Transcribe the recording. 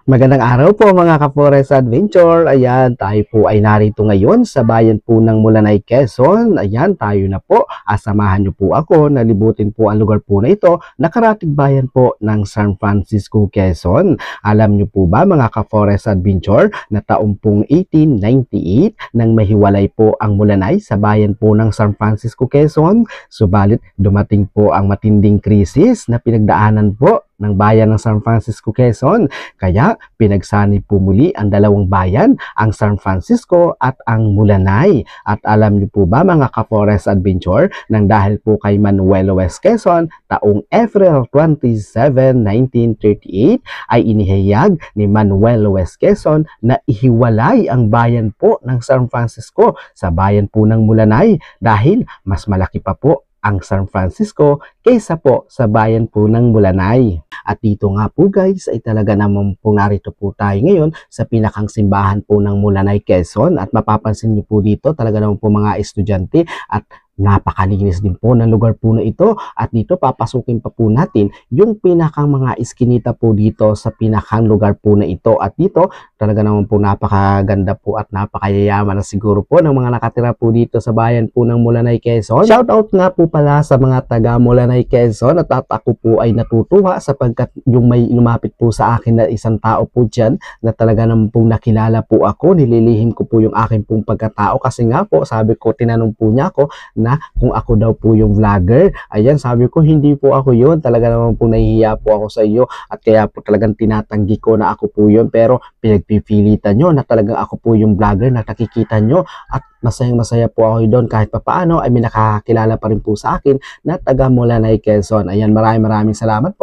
Magandang araw po mga ka-Forest Adventure. Ayan, tayo po ay narito ngayon sa bayan po ng Mulanay, Quezon. Ayan, tayo na po. Samahan niyo po ako na libutin po ang lugar po na ito. Nakarating bayan po ng San Francisco, Quezon. Alam niyo po ba mga ka-Forest Adventure na taong pong 1898 nang mahiwalay po ang Mulanay sa bayan po ng San Francisco, Quezon. Subalit dumating po ang matinding krisis na pinagdaanan po ng bayan ng San Francisco, Quezon. Kaya pinagsani po muli ang dalawang bayan, ang San Francisco at ang Mulanay. At alam niyo po ba mga ka-Forest Adventure, nang dahil po kay Manuel West Quezon, taong April 27, 1938, ay inihayag ni Manuel West Quezon na ihiwalay ang bayan po ng San Francisco sa bayan po ng Mulanay dahil mas malaki pa po ang San Francisco kaysa po sa bayan po ng Mulanay. At dito nga po guys ay talaga naman po narito po tayo ngayon sa pinakang simbahan po ng Mulanay, Quezon, at mapapansin niyo po dito talaga naman po mga estudyante at napakalinis din po ng lugar po na ito. At dito papasukin pa po natin yung pinakang mga iskinita po dito sa pinakang lugar po na ito. At dito talaga naman po napakaganda po at napakayayaman na siguro po ng mga nakatira po dito sa bayan po ng Mulanay, Quezon. Shoutout nga po pala sa mga taga Mulanay, Quezon, at ako po ay natutuwa sapagkat yung may lumapit po sa akin na isang tao po dyan na talaga naman po nakilala po ako. Nililihim ko po yung akin pong pagkatao kasi nga po sabi ko, tinanong po niya ako na kung ako daw po yung vlogger. Ayan, sabi ko hindi po ako yun, talaga naman po nahihiya po ako sa iyo at kaya po talagang tinatanggi ko na ako po yun, pero pinagpipilitan nyo na talagang ako po yung vlogger na nakikita nyo at masayang masaya po ako doon kahit papaano ay may nakakilala pa rin po sa akin na taga Mulanay, Quezon. Ayan, maraming salamat po.